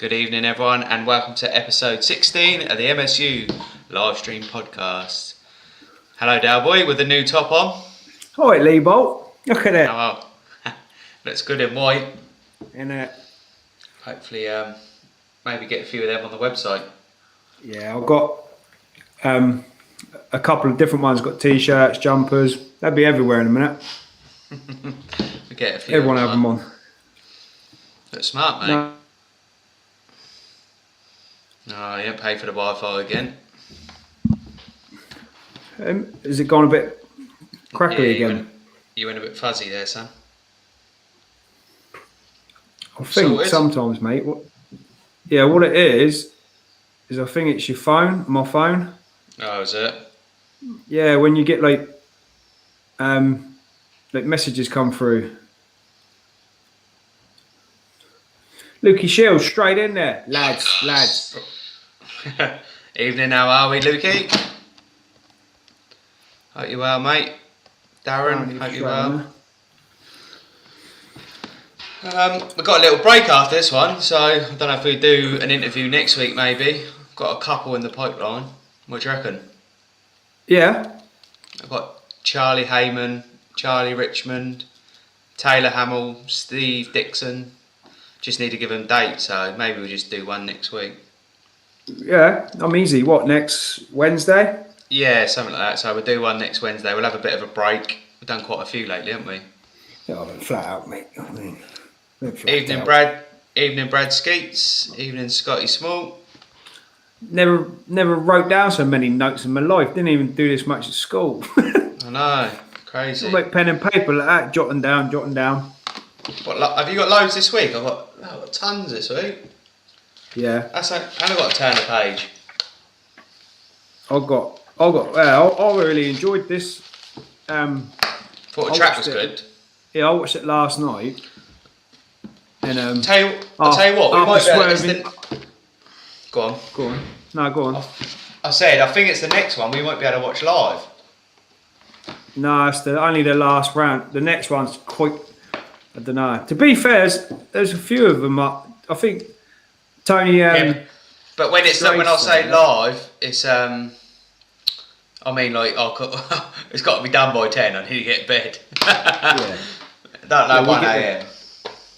Good evening, everyone, and welcome to episode 16 of the MSU live stream podcast. Hello, Dalboy, with the new top on. Hi, Lee Bolt. Look at it. Oh, looks good in white. In it. Hopefully, maybe get a few of them on the website. Yeah, I've got a couple of different ones. Got t-shirts, jumpers. They'll be everywhere in a minute. We get a few. Everyone have them on. Look smart, mate. No. Oh, you don't pay for the Wi-Fi again. Has it gone a bit crackly again? You went a bit fuzzy there, son. I think sometimes, mate. What it is I think it's your phone, my phone. Oh, is it? Yeah, when you get like messages come through. Lukey Shields, straight in there. Lads. Evening, how are we, Lukey? Hope you well, mate. Darren, hope you well. We've got a little break after this one, so I don't know if we do an interview next week, maybe. Got a couple in the pipeline. What do you reckon? Yeah. I've got Charlie Heyman, Charlie Richmond, Taylor Hamill, Steve Dixon. Just need to give them dates, so maybe we'll just do one next week. Yeah, I'm easy. What, next Wednesday? Yeah, something like that. So we'll do one next Wednesday. We'll have a bit of a break. We've done quite a few lately, haven't we? Yeah, I went flat out, mate. Evening, Brad. Evening, Brad Skeets. Evening, Scotty Small. Never wrote down so many notes in my life. Didn't even do this much at school. I know, crazy. Like pen and paper like that, jotting down. What, have you got loads this week? I've got tons this week. Yeah. And I've got to turn the page. I really enjoyed this. Thought the track was good. Yeah, I watched it last night. And I'll tell you what, we might be able to... Go on. No, go on. I said, I think it's the next one we might be able to watch live. No, it's only the last round. The next one's quite... I don't know. To be fair, there's a few of them. I think Tony... but when I say live, it's... I mean, like, it's got to be done by 10. I need to get to bed. Yeah. Don't know, 1 a.m.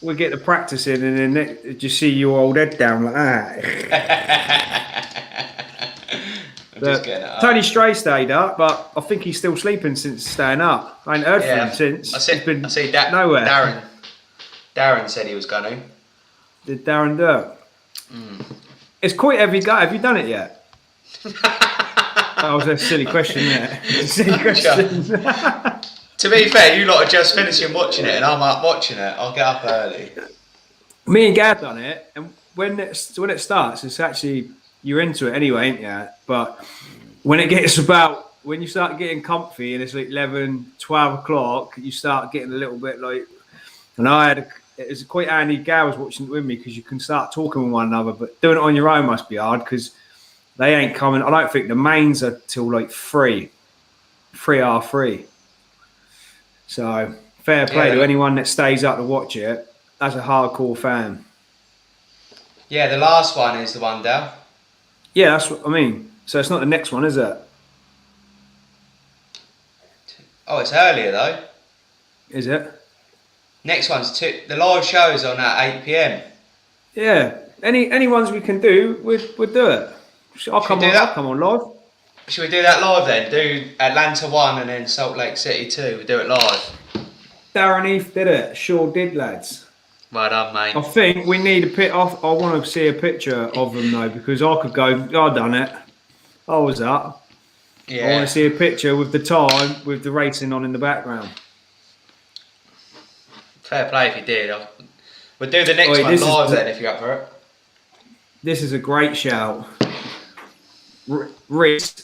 We get the practice in, and then just see your old head down like that. Tony Stray stayed up, but I think he's still sleeping since staying up. I ain't heard from him since. I see nowhere. Darren said he was going to. Did Darren do it? It's quite heavy go. Have you done it yet? That was a silly question, yeah. Silly question. To be fair, you lot are just finishing watching it and I'm up watching it. I'll get up early. Me and Gav done it, and when it starts, it's actually, you're into it anyway, ain't you? But when it gets when you start getting comfy and it's like 11, 12 o'clock, you start getting a little bit like, and it was quite handy, Gav was watching it with me because you can start talking with one another, but doing it on your own must be hard because they ain't coming. I don't think the mains are till like 3 3. So fair play to anyone that stays up to watch it. That's a hardcore fan. Yeah, the last one is the one, Dal. Yeah, that's what I mean. So it's not the next one, is it? Oh, it's earlier though. Is it? Next one's the live show is on at 8 p.m. Yeah. Any ones we can do, we'd do it. I'll come on live. Should we do that live then? Do Atlanta 1 and then Salt Lake City 2. We do it live. Darren Heath did it. Sure did, lads. Well done, mate. I think we need a pit off. I want to see a picture of them though, because I could go, I done it. I was up. Yeah. I want to see a picture with the time, with the racing on in the background. Fair play if you did. We'll do the next one live then if you're up for it. This is a great shout. Rich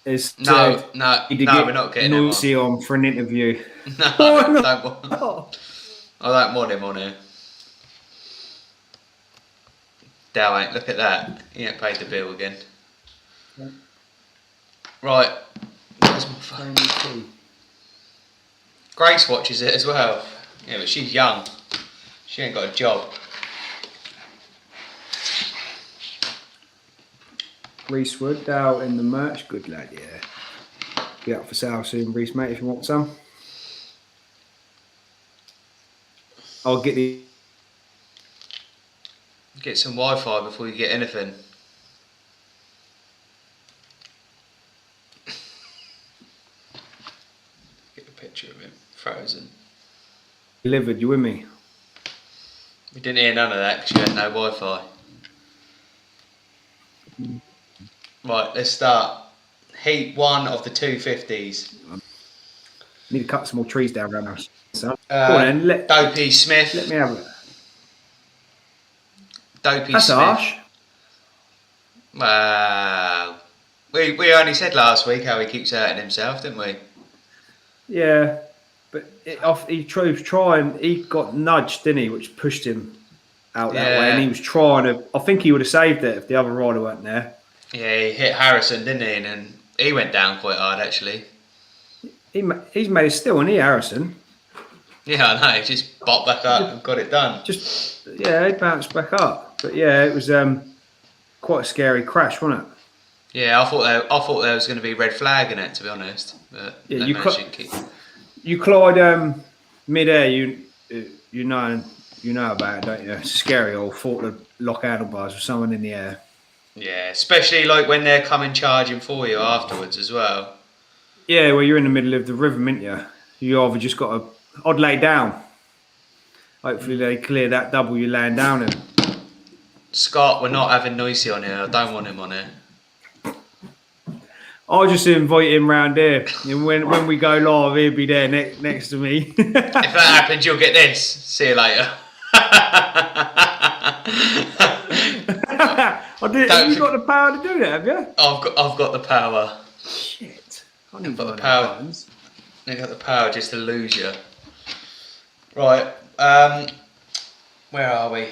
is no, we're not getting him on for an interview. No, I don't want him on here. Dow ain't. Look at that. He ain't paid the bill again. Yeah. Right. Where's my phone? Grace watches it as well. Yeah, but she's young. She ain't got a job. Reese Wood out in the merch. Good lad, yeah. Be up for sale soon, Reese, mate, if you want some. I'll get the... Get some Wi-Fi before you get anything. Get a picture of him. Frozen. Delivered, you with me? We didn't hear none of that because you had no Wi-Fi. Right, let's start. Heat 1 of the 250s. Need to cut some more trees down around us. So, go on then. Dopey Smith. Let me have it. Dopey That's Smith. harsh. Wow. We only said last week how he keeps hurting himself, didn't we? Yeah, but he trying. He got nudged, didn't he? Which pushed him out that way, and he was trying to. I think he would have saved it if the other rider weren't there. Yeah, he hit Harrison, didn't he? And he went down quite hard, actually. He's made it still, isn't he, Harrison? Yeah, I know. He just bopped back up and got it done. He bounced back up. But yeah, it was quite a scary crash, wasn't it? Yeah, I thought there was going to be red flag in it, to be honest. But yeah, you collide mid-air. You know about it, don't you? It's scary. Or thought to lock handlebars with someone in the air. Yeah, especially like when they're coming charging for you afterwards as well. Yeah, well, you're in the middle of the rhythm, ain't you? You either just got to... I'd lay down. Hopefully they clear that double you're laying down in. Scott, we're not having Noisy on here. I don't want him on here. I'll just invite him round here. And when we go live, he'll be there next to me. If that happens, you'll get this. See you later. You've got the power to do that, have you? I've got the power. Shit. I've got the power. I've got the power just to lose you. Right. Where are we?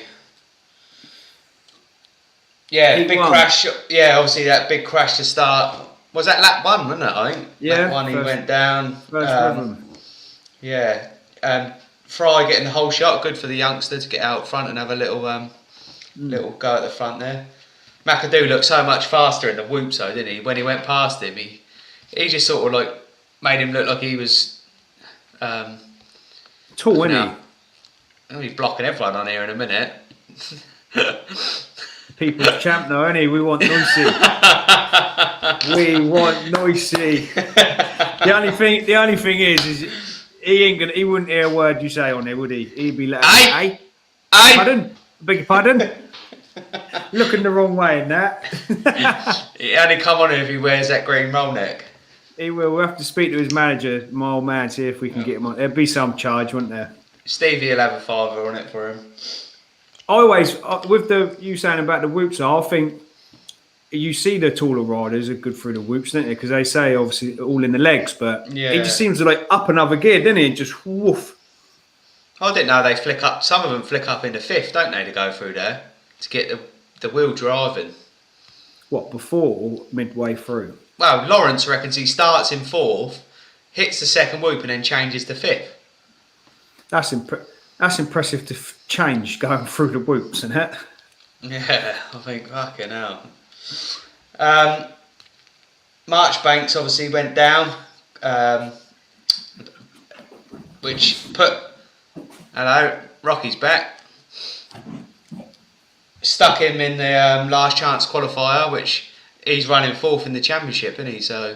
Yeah, Heat big 1. crash. Yeah, obviously that big crash to start. Was that lap 1, wasn't it, I think? Yeah. Lap 1 he went down. First rhythm. Yeah. Fry getting the whole shot. Good for the youngster to get out front and have a little little go at the front there. McAdoo looked so much faster in the whoops though, didn't he? When he went past him, he just sort of like made him look like he was tall, isn't he? Oh, he's blocking everyone on here in a minute. People's champ though, isn't he? We want Noisy. We want Noisy. The only thing is he wouldn't hear a word you say on there, would he? He'd be like, hey, pardon? Beg your pardon? Looking the wrong way in that. He only come on if he wears that green roll neck. He will. We'll have to speak to his manager, my old man, see if we can get him on. There'll be some charge, won't there? Stevie will have a fiver on it for him. I always, with you saying about the whoops, I think you see the taller riders are good through the whoops, don't you? Because they say obviously all in the legs, but he just seems to like up another gear, doesn't he? Just woof. I didn't know they flick up. Some of them flick up into 5th, don't they, to go through there to get the wheel driving. What, before or midway through? Well, Lawrence reckons he starts in 4th, hits the second whoop, and then changes to 5th. That's impressive to change going through the whoops, isn't it? Yeah, I think fucking hell. Marchbanks obviously went down, which put. Hello, Rocky's back. Stuck him in the last chance qualifier, which he's running 4th in the championship, isn't he? So I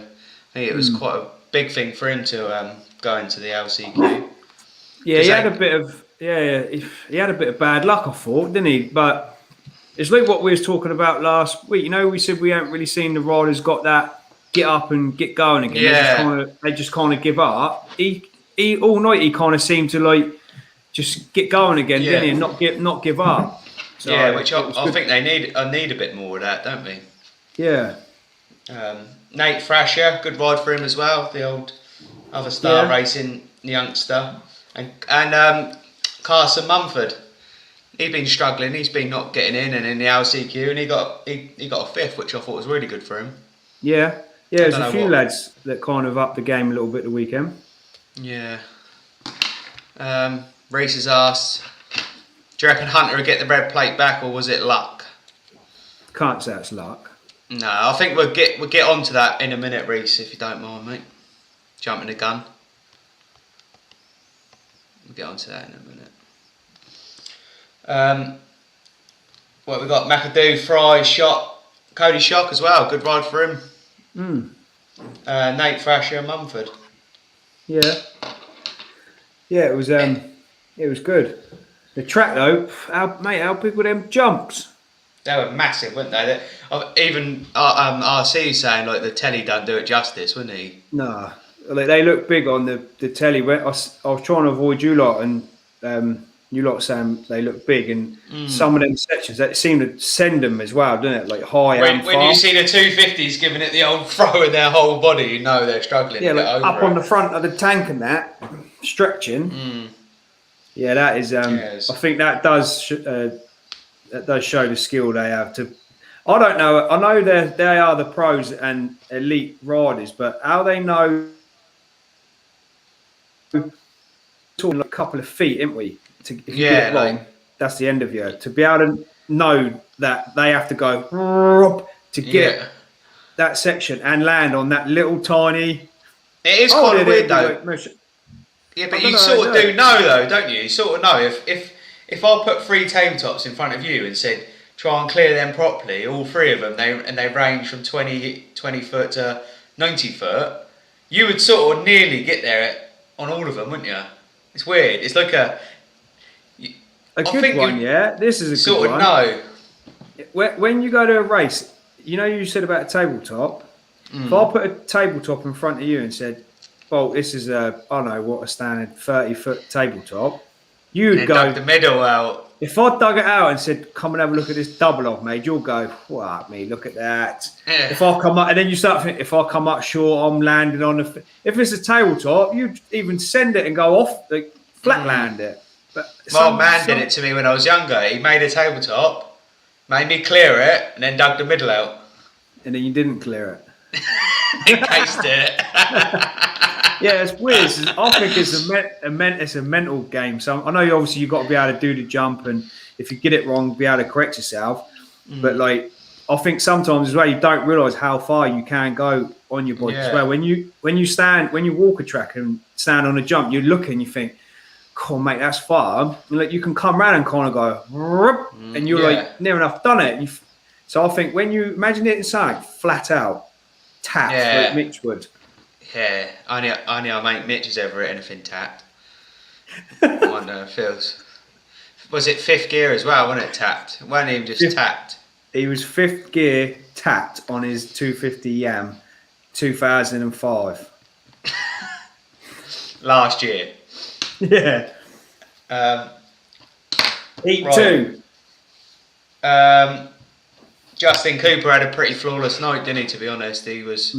think it was quite a big thing for him to go into the LCQ. Yeah, he had a bit of bad luck, I thought, didn't he? But it's like what we was talking about last week. You know, we said we haven't really seen the riders got that get up and get going again. Yeah. They just kind of give up. He all night he kind of seemed to like just get going again, didn't he? And not give up. So yeah, which I think they need a bit more of that, don't we? Yeah. Nate Thrasher, good ride for him as well. The old other star racing youngster, and Carson Mumford. He's been struggling. He's been not getting in and in the LCQ, and he got a 5th, which I thought was really good for him. Yeah. There's a few lads that kind of upped the game a little bit the weekend. Yeah. Reese has asked, do you reckon Hunter would get the red plate back, or was it luck? Can't say it's luck. No, I think we'll get onto that in a minute, Reese, if you don't mind, mate. Jumping the gun. We'll get onto that in a minute. What we got? McAdoo, Fry, Shot, Cody Shock as well. Good ride for him. Nate Thrasher, Mumford. Yeah, it was good. The track though, how big were them jumps? They were massive, weren't they? Even RC saying like the telly don't do it justice, wouldn't he? Nah, like they look big on the telly. I was trying to avoid you lot, and you lot saying they look big, and some of them sections that seem to send them as well, doesn't it? Like high and far. When you see the 250s giving it the old throw in their whole body, you know they're struggling. Yeah, to get over up it. on the front of the tank and that stretching. Yeah, that is. Yes. I think that does show the skill they have to. I don't know. I know they are the pros and elite riders, but how they know. Talking like a couple of feet, ain't we? If you get it wrong, that's the end of you. To be able to know that they have to go to get that section and land on that little tiny. It is kind of weird though. Yeah, but you sort of do know though, don't you? You sort of know if I put 3 tabletops in front of you and said try and clear them properly, all 3 of them, they range from 20 foot to 90 foot, you would sort of nearly get there on all of them, wouldn't you? It's weird. It's like a good one, yeah. This is a sort good of one. know. When you go to a race, you said about a tabletop. If I put a tabletop in front of you and said, "Well, this is a standard 30-foot tabletop," you'd go dug the middle out. If I dug it out and said, "Come and have a look at this double I've made," you'll go, "Fuck me, look at that." Yeah. If I come up, and then you start thinking, if I come up short, I'm landing on the. If it's a tabletop, you'd even send it and go off, like flat land it. But my man did it to me when I was younger. He made a tabletop, made me clear it, and then dug the middle out. And then you didn't clear it. Encased it. Yeah, it's weird. I think it's a mental game. So I know obviously you've got to be able to do the jump, and if you get it wrong, be able to correct yourself. But like, I think sometimes as well, you don't realise how far you can go on your bike as well. When you walk a track and stand on a jump, you look and you think, "Cool, mate, that's far." And like you can come round and kind of go, and you're like near enough done it. So I think when you imagine it inside, flat out, tap like Mitch would. Yeah, only our mate Mitch has ever written anything tapped. I wonder how it feels. Was it 5th gear as well, wasn't it, tapped? It wasn't even just tapped. He was 5th gear tapped on his 250 Yam, 2005. Last year. Yeah. Heat right. 2. Justin Cooper had a pretty flawless night, didn't he, to be honest? He was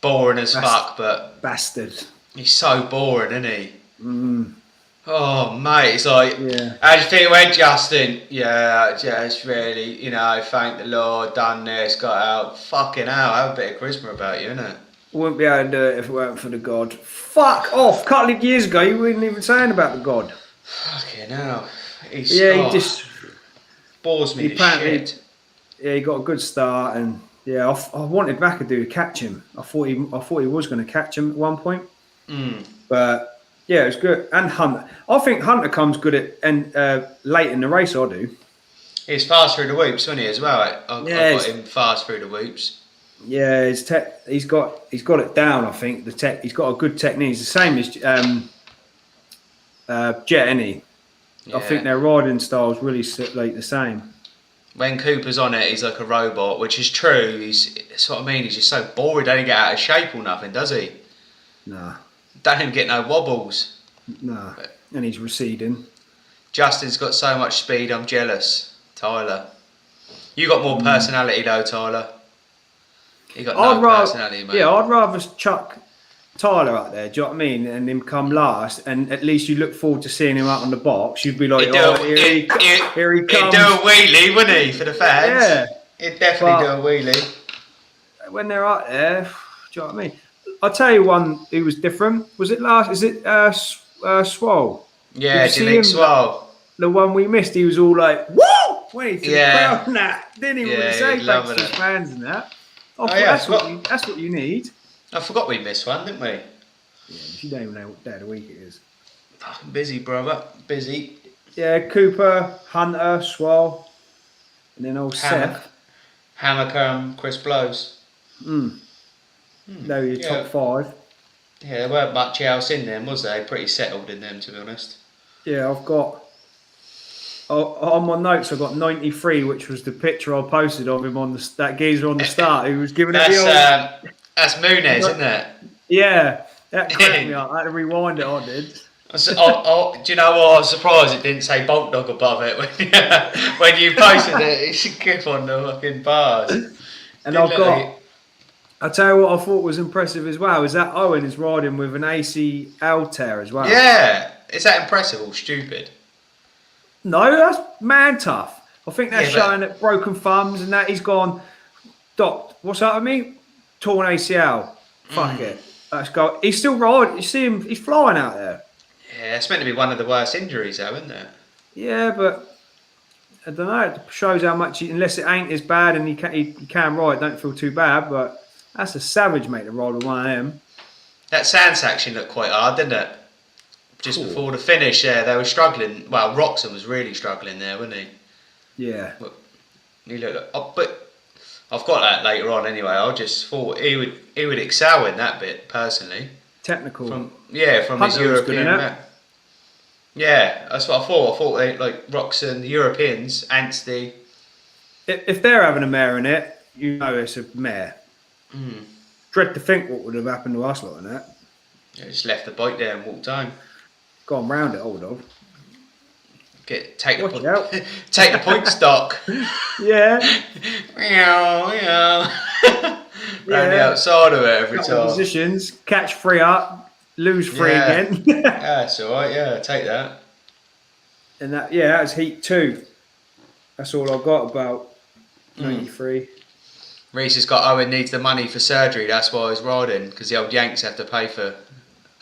boring as fuck, but... Bastard. He's so boring, isn't he? Oh, mate, it's like... Yeah. How do you think it went, Justin? Yeah, just really, thank the Lord, done this, got out. Fucking hell, have a bit of charisma about you, innit? Wouldn't be able to do it if it weren't for the God. Fuck off! A couple of years ago, you weren't even saying about the God. Fucking hell. He just... bores me to shit. Yeah, he got a good start, and I wanted McAdoo to catch him. I thought he was going to catch him at one point, but yeah, it was good. And Hunter, I think Hunter comes good at late in the race. I do. He's fast through the whoops, wasn't he, as well? I got him fast through the whoops. Yeah, he's got it down. I think he's got a good technique. He's the same as Jet, isn't he? Yeah. I think their riding styles really like the same. When Cooper's on it, he's like a robot, which is true. That's what I mean. He's just so boring. Don't even get out of shape or nothing, does he? Nah. Don't even get no wobbles. Nah. And he's receding. Justin's got so much speed. I'm jealous. Tyler, you got more personality though, Tyler. You got no personality, mate. Yeah, I'd rather chuck Tyler up there, do you know what I mean? And him come last, and at least you look forward to seeing him out on the box. You'd be like, here he comes. He'd do a wheelie, wouldn't he, for the fans? Yeah. He'd definitely do a wheelie. When they're out there, do you know what I mean? I'll tell you one who was different. Was it last? Is it Swole? Yeah, Jalik Swole. The one we missed, he was all like, whoa! Went to the crowd and that. Didn't even really say thanks to his fans and that. I thought that's what you need. I forgot we missed one, didn't we? Yeah, you don't even know what day of the week it is. Fucking busy, brother. Busy. Yeah, Cooper, Hunter, Swell, and then old Seth. Hammer, Chris Blows. They're your top 5. Yeah, there weren't much else in them, was there? Pretty settled in them, to be honest. Yeah, I've got... on my notes, I got 93, which was the picture I posted of him on that geezer on the start who was giving it the old... That's Munez, isn't it? Yeah, that cracked me up. I had to rewind it, I did. Do you know what? I was surprised it didn't say Bolt Dog above it when you posted it. It should keep on the fucking bars. And I'll tell you what I thought was impressive as well is that Owen is riding with an ACL tear as well. Yeah, is that impressive or stupid? No, that's man tough. I think that's showing that broken thumbs and that he's gone, Doc, what's up with me? Torn ACL. Fuck it. Let's go. He's still riding. You see him, he's flying out there. Yeah, it's meant to be one of the worst injuries though, isn't it? Yeah, but I don't know. It shows how much, unless it ain't as bad and he can ride, don't feel too bad, but that's a savage, mate, to ride with one of them. That sand section looked quite hard, didn't it? Just before the finish, they were struggling. Well, Roczen was really struggling there, wasn't he? Yeah. But I've got that later on anyway. I just thought he would excel in that bit personally. Technical. From his European. Yeah, that's what I thought. I thought they like Roczen, the Europeans, Anstey. If they're having a mare in it, you know it's a mare. Dread to think what would have happened to us like that. Yeah, just left the bike there and walked home. Gone round it, old dog. Take the point stock. Yeah. Round the outside of it every time. Positions, catch 3 up, lose 3 again. Yeah, that's all right. Yeah, take that. And that was heat 2. That's all I got about 93. Reese has got Owen needs the money for surgery. That's why he's riding because the old Yanks have to pay for.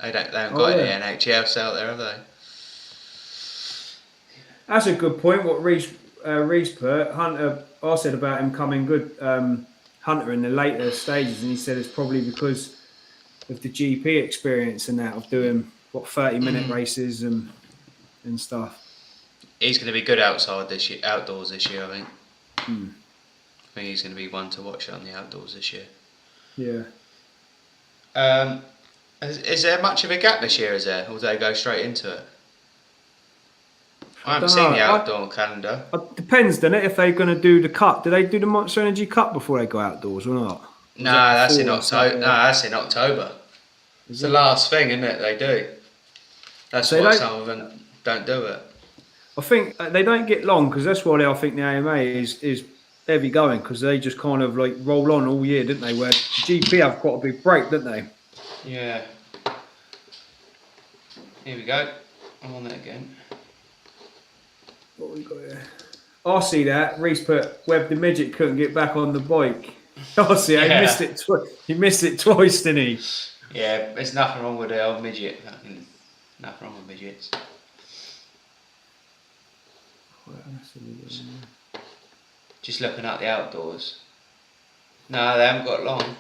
They haven't got any NHS out there, have they? That's a good point. What Reese put Hunter. I said about him coming good. Hunter in the later stages, and he said it's probably because of the GP experience and that of doing 30-minute races and stuff. He's going to be good outdoors this year. I think. I think he's going to be one to watch on the outdoors this year. Yeah. Is there much of a gap this year? Is there, or do they go straight into it? I haven't seen the outdoor calendar. It depends, doesn't it? If they're going to do the cup, do they do the Monster Energy Cup before they go outdoors or not? No, that's in October. No, that's in October. It's the last thing, isn't it? They do. That's why some of them don't do it. I think they don't get long because that's why I think the AMA is heavy going because they just kind of like roll on all year, didn't they? Where GP have quite a big break, didn't they? Yeah. Here we go. I'm on it again. What we got here? I see that. Reese put Webb the midget couldn't get back on the bike. I see. He missed it. He missed it twice, didn't he? Yeah, there's nothing wrong with the old midget. Nothing wrong with midgets. Just looking at the outdoors. No, they haven't got long.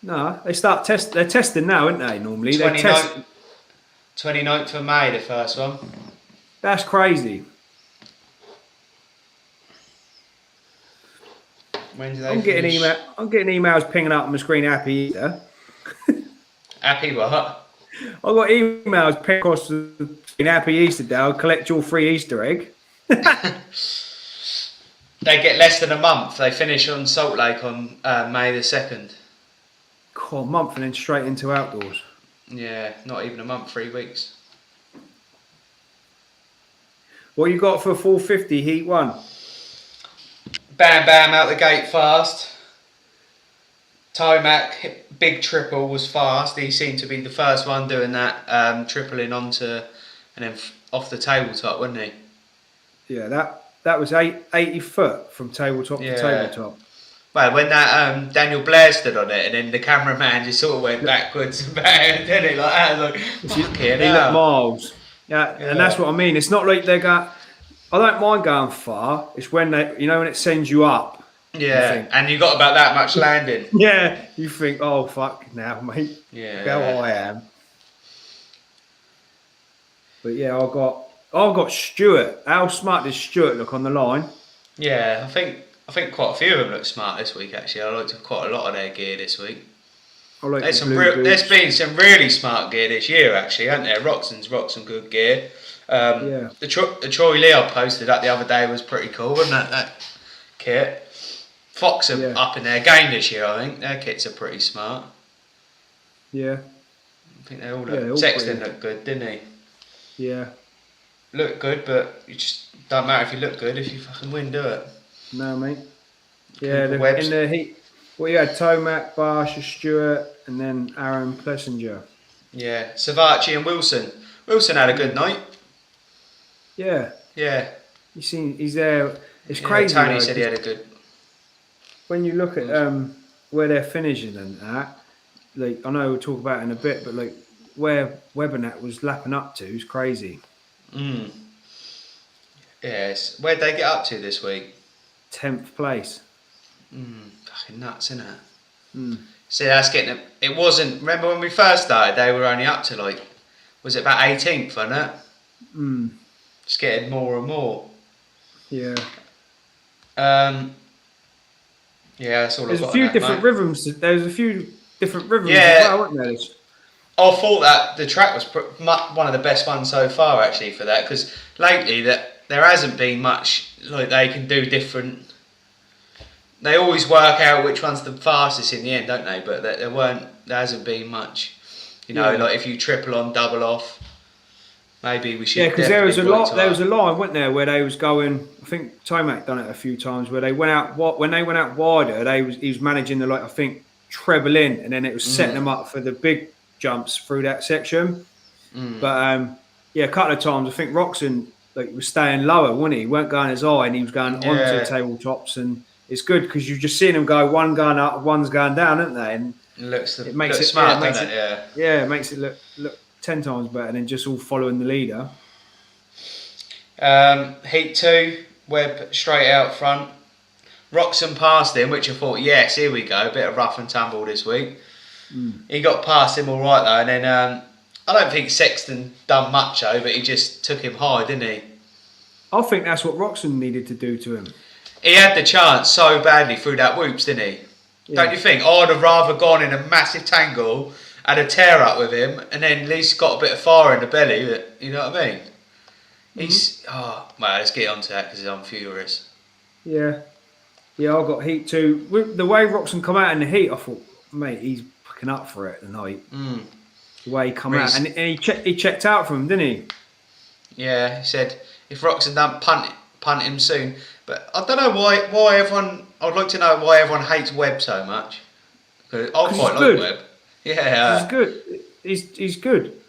No, they start They're testing now, aren't they? Normally, 29th of May, the first one. That's crazy. When do they I'm getting emails pinging up on my screen. Happy Easter. Happy what? I got emails pinging across the screen. Happy Easter, Dale. Collect your free Easter egg. They get less than a month. They finish on Salt Lake on May the 2nd. God, a month and then straight into outdoors. Yeah, not even a month, 3 weeks. What you got for 450 Heat 1? Bam Bam out the gate fast. Tomac, big triple, was fast. He seemed to be the first one doing that, tripling onto and then off the tabletop, wasn't he? Yeah, that was 80 foot from tabletop to tabletop. Well, when that Daniel Blair stood on it and then the cameraman just sort of went backwards and back, didn't he? Like that, like, fucking hell. Looked miles. Yeah, and that's what I mean. It's not like they got... I don't mind going far. It's when when it sends you up. Yeah, and you got about that much landing. Yeah, you think, oh fuck now, mate. Yeah. Look how high I am. But yeah, I've got Stuart. How smart does Stuart look on the line? Yeah, I think quite a few of them look smart this week. Actually, I liked quite a lot of their gear this week. I like There's been some really smart gear this year, actually, hasn't there? Roczen's rocked some good gear. Yeah. The Troy Lee I posted up the other day was pretty cool, wasn't it? That kit. Fox are up in their game this year, I think. Their kits are pretty smart. Yeah. I think they all look. Sexton looked good, didn't he? Yeah. Looked good, but you just don't matter if you look good if you fucking win, do it? No, mate. Yeah, Webb's. in the heat. Well, you had Tomac, Barsha, Stewart, and then Aaron Plessinger. Yeah, Savachi and Wilson. Wilson had a good night. Yeah. Yeah. You seen? He's there. It's crazy. Tony said he had a good. When you look at where they're finishing and that, like I know we'll talk about it in a bit, but like where Webb and that was lapping up to is crazy. Yes. Where'd they get up to this week? 10th place. Fucking nuts, isn't it? See, that's getting. It wasn't. Remember when we first started? They were only up to was it about 18th, wasn't it? Just getting more and more. Yeah. Yeah, that's all. There's a few different rhythms. There's a few different rhythms as well, weren't there? I thought that the track was one of the best ones so far, actually, for that, because lately that there hasn't been much they can do different. They always work out which one's the fastest in the end, don't they? But there hasn't been much. Like if you triple on, double off. Maybe we should. Yeah, because there was a line, wasn't there, where they was going. I think Tomac done it a few times where they went out. When they went out wider, he was managing the I think treble in, and then it was setting them up for the big jumps through that section. But a couple of times I think Roczen was staying lower, wasn't he? He weren't going as high, and he was going onto the tabletops, and it's good because you've just seen them go one going up, one's going down, aren't they? And it makes it smart, doesn't it? Yeah, it makes it look 10 times better than just all following the leader. Heat 2, Webb straight out front. Roczen passed him, which I thought, yes, here we go, a bit of rough and tumble this week. He got past him all right though, and then I don't think Sexton done much though, but he just took him high, didn't he? I think that's what Roczen needed to do to him. He had the chance so badly through that whoops, didn't he? Yeah. Don't you think? I'd have rather gone in a massive tangle, had a tear up with him, and then at least got a bit of fire in the belly. But, you know what I mean? Let's get on to that because I'm furious. Yeah, I got Heat 2. With the way Roczen come out in the heat, I thought, mate, he's fucking up for it tonight. The way he come out, and he checked out from him, didn't he? Yeah, he said if Roczen don't punt him soon. But I don't know why everyone. I'd like to know why everyone hates Webb so much. I quite like Webb. Yeah, he's good. He's good.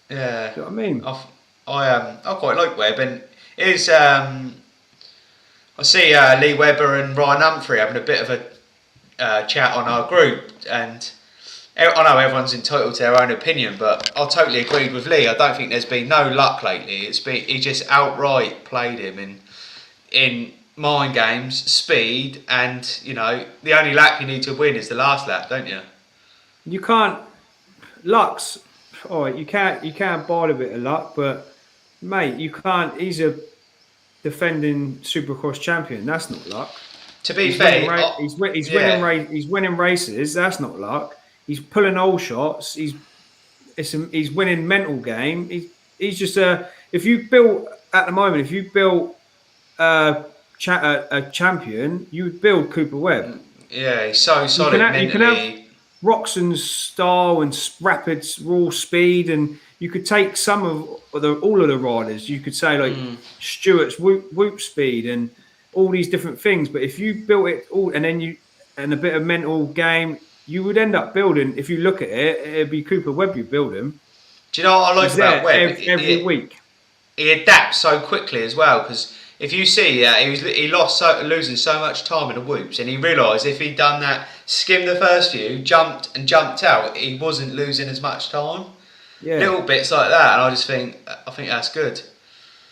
Yeah, do you know what I mean? I quite like Webb, and is I see Lee Webber and Ryan Humphrey having a bit of a chat on our group, and I know everyone's entitled to their own opinion, but I totally agreed with Lee. I don't think there's been no luck lately. He just outright played him in mind games, speed, and the only lap you need to win is the last lap, don't you? You can't. Luck's all right. You can't buy a bit of luck, but mate, you can't. He's a defending Supercross champion. That's not luck. To be fair, he's winning races. That's not luck. He's pulling all shots. He's winning mental game. He's just if you build a champion, you would build Copper Webb. Yeah, he's so solid mentally. You can have Roczen's style and rapid raw speed, and you could take all of the riders. You could say Stewart's whoop speed and all these different things. But if you built it all and a bit of mental game, you would end up building. If you look at it, it'd be Copper Webb you build him. Do you know what I like about Webb? Every week. He adapts so quickly as well, because if you see that he lost losing so much time in the whoops, and he realised if he'd done that, skimmed the first few, jumped out, he wasn't losing as much time. Yeah. Little bits like that, and I think that's good.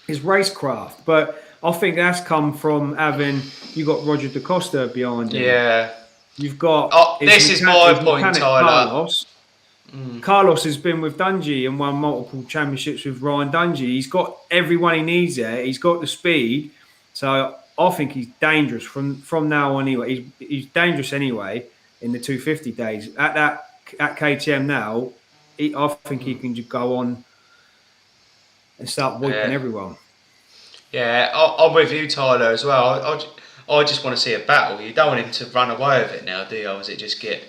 His racecraft, but I think that's come from you got Roger Da Costa behind him. Yeah. You've got This is my point, mechanic Tyler. Carlos. Carlos has been with Dungey and won multiple championships with Ryan Dungey. He's got everyone he needs there. He's got the speed. So I think he's dangerous from now on anyway. He's dangerous anyway in the 250 days. At KTM now, I think he can just go on and start wiping everyone. Yeah, I'm with you, Tyler, as well. I just want to see a battle. You don't want him to run away with it now, do you? Or does it just get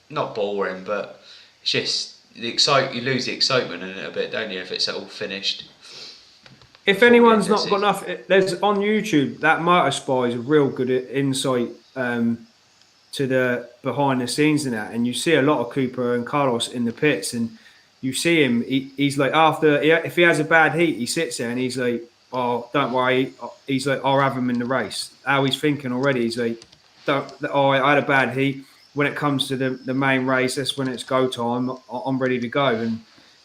not boring, but it's just you lose the excitement in it a bit, don't you? If it's all finished. If anyone's not got enough, there's on YouTube that Motor Spy is a real good insight to the behind the scenes in that, and you see a lot of Cooper and Carlos in the pits, and you see him. He's like if he has a bad heat, he sits there and he's like, "Oh, don't worry." He's like, "I'll have him in the race." How he's thinking already. He's like, I had a bad heat. When it comes to the main race, that's when it's go time. I'm ready to go." And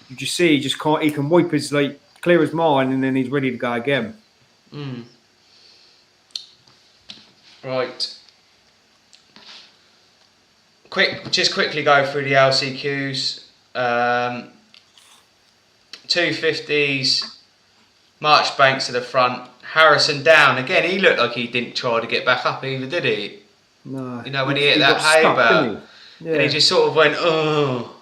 you just see, he can wipe his clear his mind, and then he's ready to go again. Right. Just quickly go through the LCQs. 250s. Marchbanks to the front. Harrison down again. He looked like he didn't try to get back up either, did he? No. You know when he hit that haybar, and he just sort of went, oh.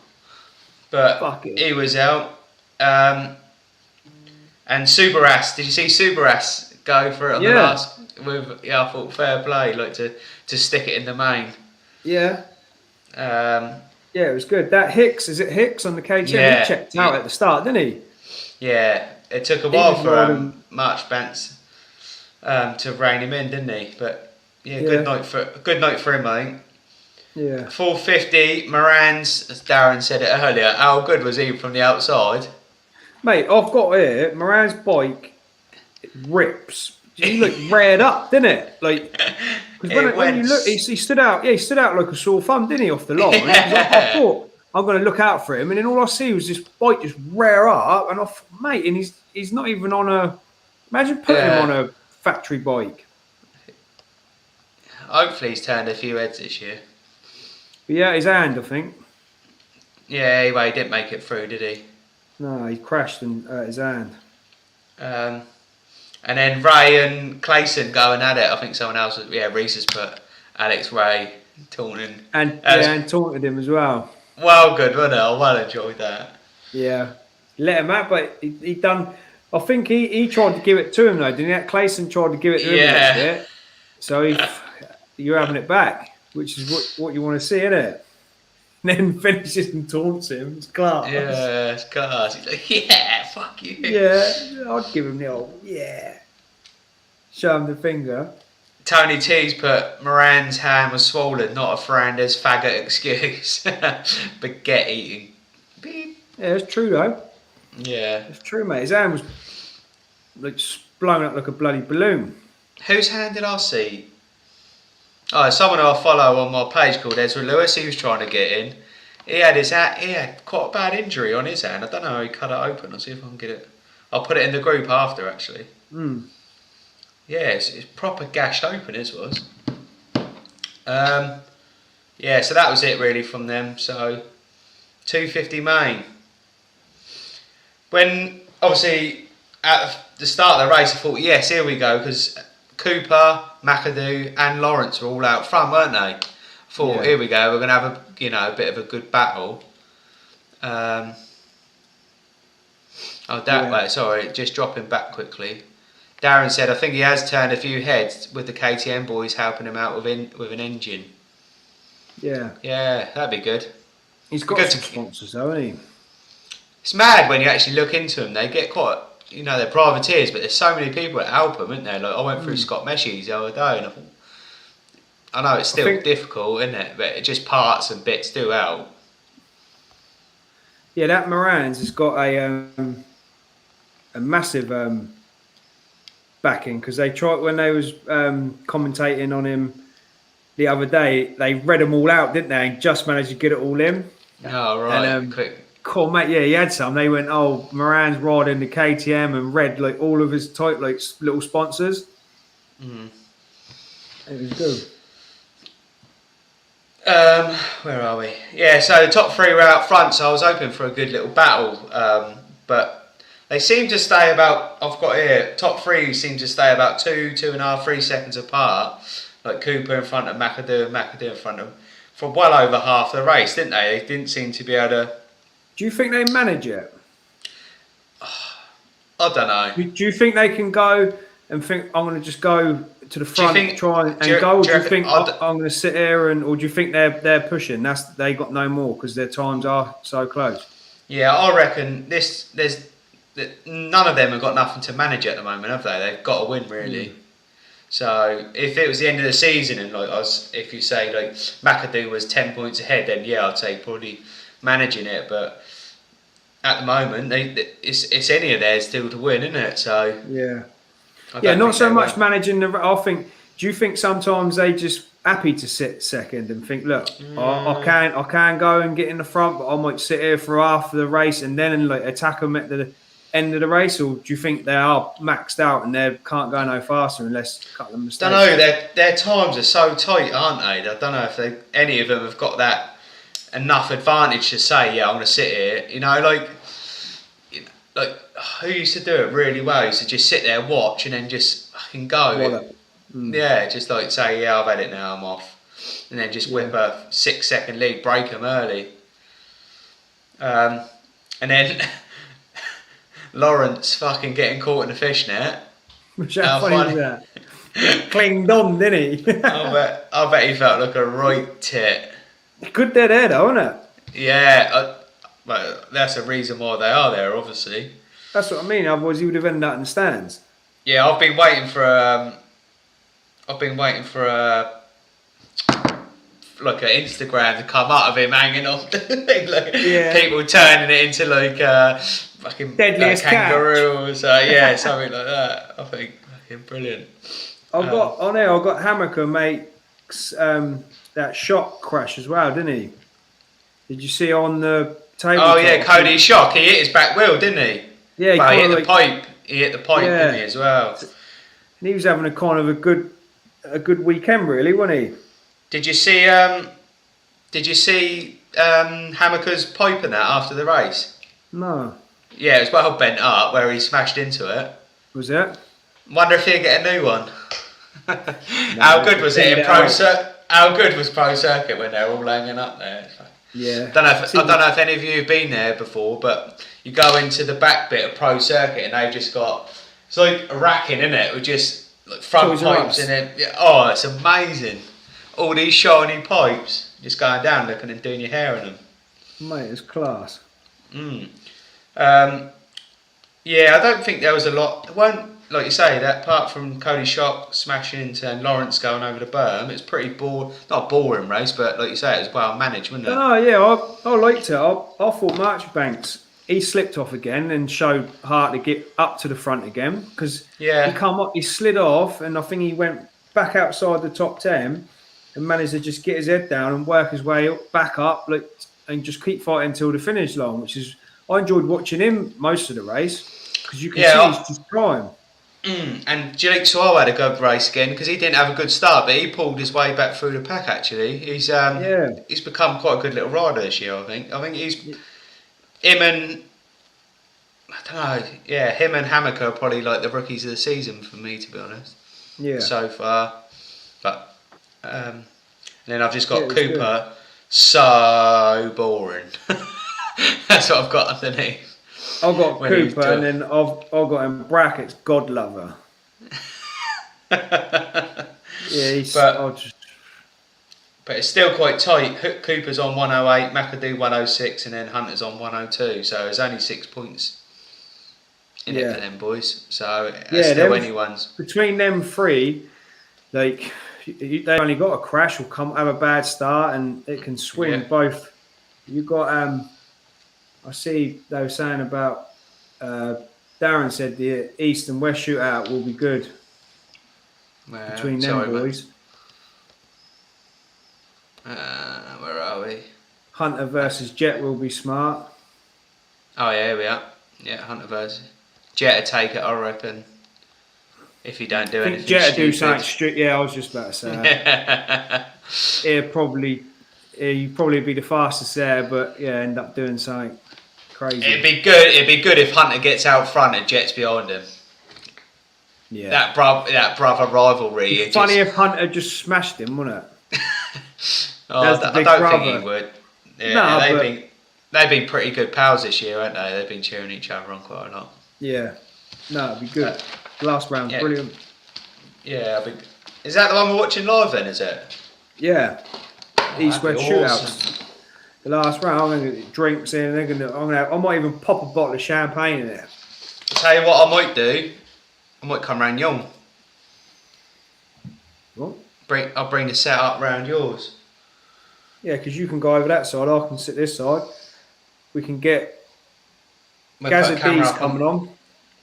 But he was out. And Subaras, did you see Subaras go for it on the last? I thought fair play, to stick it in the main. Yeah. It was good. That Hicks, is it Hicks on the KTM? Yeah, he checked out at the start, didn't he? Yeah, it took a while for Marchbanks to rein him in, didn't he? But good night for him, I think. Yeah. 450, Moran's, as Darren said it earlier. How good was he from the outside? Mate, I've got here, Moran's bike, it rips. He looked reared up, didn't it? Because when you look, he stood out. Yeah, he stood out like a sore thumb, didn't he, off the line? I thought I'm going to look out for him, and then all I see was this bike just rear up, and I thought, mate, and he's not even on a. Imagine putting him on a factory bike. Hopefully, he's turned a few heads this year. But yeah, his hand, I think. Yeah, anyway, he didn't make it through, did he? No, he crashed and hurt his hand. And then Ray and Clayson going at it. I think someone else, Reese has put Alex Ray taunting. And taunted him as well. Well, good, wasn't it? I well enjoyed that. Yeah. Let him out, but he done. I think he tried to give it to him though, didn't he? Clayson tried to give it to him a little bit. So you're having it back, which is what you want to see, isn't it? And then finishes and taunts him. It's class. Yeah, it's class. He's like, yeah, fuck you. Yeah, I'd give him the old, yeah. Show him the finger. Tony T's put Moran's hand was swollen, not a Ferrandis faggot excuse. Baguette eating. Beep. Yeah, it's true though. Yeah. It's true, mate. His hand was blown up like a bloody balloon. Whose hand did I see? Oh, someone I follow on my page called Ezra Lewis. He was trying to get in. He had quite a bad injury on his hand. I don't know how he cut it open. I'll see if I can get it. I'll put it in the group after, actually. Yeah, it's proper gashed open, his was. Yeah, so that was it really from them. So, 250 main. When, obviously, at the start of the race, I thought, yes, here we go, because Cooper, McAdoo and Lawrence were all out front, weren't they? Thought, here we go, we're going to have a bit of a good battle. Sorry, just dropping back quickly. Darren said, I think he has turned a few heads with the KTM boys helping him out with an engine. Yeah. Yeah, that'd be good. He's got some sponsors though, hasn't he? It's mad when you actually look into them. They get quite, they're privateers, but there's so many people that help them, isn't there? Like I went through Scott Meshy's the other day, and I know it's still difficult, isn't it? But it just parts and bits do help. Yeah, that Moran's has got a massive backing because they tried when they was commentating on him the other day. They read them all out, didn't they? And just managed to get it all in. Oh right, and, quick. Cool, mate. Yeah, he had some. They went, oh, Moran's riding the KTM and read like all of his type like little sponsors. Mm. It was good. Where are we? Yeah, so the top three were out front, so I was hoping for a good little battle. But they seem to stay about, I've got here, top three seem to stay about 2.5, 3 seconds apart. Like Cooper in front of McAdoo and McAdoo in front of them. For well over half the race, didn't they? They didn't seem to be able to... Do you think they manage it? I don't know. Do you think they can go and think, I'm going to just go to the front, try and go? Or do you think I'm going to sit here or do you think they're pushing? They got no more because their times are so close. Yeah, I reckon none of them have got nothing to manage at the moment, have they? They've got to win really. So if it was the end of the season and if you say like McAdoo was 10 points ahead, then yeah, I'd say probably managing it. But at the moment, it's any of theirs still to win, isn't it? So yeah, not so much managing the. I think. Do you think sometimes they just happy to sit second and think, look, I can go and get in the front, but I might sit here for half of the race and then like attack them at the end of the race, or do you think they are maxed out and they can't go no faster unless a couple of mistakes? I don't know. Their times are so tight, aren't they? I don't know if any of them have got that enough advantage to say, yeah, I'm going to sit here. You know, like who used to do it really well? Used to just sit there, watch, and then just fucking go. Yeah, just like say, yeah, I've had it now, I'm off, and then just whip a 6 second lead, break them early, and then Lawrence fucking getting caught in the fishnet. How funny was that? Clinged on, didn't he? I bet he felt like a right tit. Good dead head, isn't it? Yeah, but that's the reason why they are there, obviously. That's what I mean. Otherwise, he would have ended up in the stands. Yeah, I've been waiting for like an Instagram to come out of him hanging off the thing, people turning it into like fucking deadliest kangaroos, something like that. I think fucking brilliant. I've got Hammaker makes that shot crash as well, didn't he? Did you see on the table? Oh yeah, Cody's shock. He hit his back wheel, didn't he? Yeah, he hit the pipe. He hit the pipe, didn't he, as well? And he was having a kind of a good weekend, really, wasn't he? Did you see Hammaker's pipe in that after the race? No. Yeah, it was well bent up where he smashed into it. Was it? Wonder if he'll get a new one. How good was it in How good was Pro Circuit when they're all hanging up there? Yeah. I don't know if any of you have been there before, but you go into the back bit of Pro Circuit and they've just got, it's like a racking, isn't it? With just like front pipes in it. Yeah, oh, it's amazing. All these shiny pipes just going down, looking and doing your hair in them. Mate, it's class. Yeah, I don't think there was a lot. It weren't, like you say, that apart from Cody Shock smashing into and Lawrence going over the berm, it's pretty not a boring race, but like you say, it was well managed, wasn't it? Oh yeah, I liked it. I thought Marchbanks, he slipped off again and showed heart to get up to the front again because he slid off and I think he went back outside the top 10 and managed to just get his head down and work his way back up and just keep fighting until the finish line, which is, I enjoyed watching him most of the race because you can see he's just trying. And Jalik Suarez had a good race again because he didn't have a good start, but he pulled his way back through the pack. Actually, he's become quite a good little rider this year. I think him and Hammaker are probably like the rookies of the season for me, to be honest. Yeah. So far, but and then I've just got Cooper. So boring. That's what I've got underneath. I've got Cooper, and then I've got in brackets God Lover. But it's still quite tight. Cooper's on 108, McAdoo 106, and then Hunter's on 102. So there's only 6 points in it for them boys. So it's still anyone's. Between them three, like they've only got a crash or have a bad start, and it can swing both. You got I see they were saying about Darren said the East and West shootout will be good between them boys. Where are we? Hunter versus Jet will be smart. Oh yeah, here we are. Yeah, Hunter versus Jet to take it, I reckon. If he don't do I anything think Jet do something stupid. stupid. Yeah, I was just about to say that. He'd probably be the fastest there, but yeah, end up doing something crazy. It'd be good if Hunter gets out front and Jet's behind him. Yeah. That brother rivalry. It's funny if Hunter just smashed him, wouldn't it? I don't think he would. Yeah, no, they've been pretty good pals this year, haven't they? They've been cheering each other on quite a lot. Yeah. No, it'd be good. Last round, yeah. brilliant. Yeah, is that the one we're watching live then, is it? Yeah. East-West shootouts. Awesome. The last round, I'm going to get drinks in. I might even pop a bottle of champagne in it. Tell you what I might do. I might come round young. What? I'll bring the setup round yours. Yeah, because you can go over that side. I can sit this side. We can get Gazza D's coming on.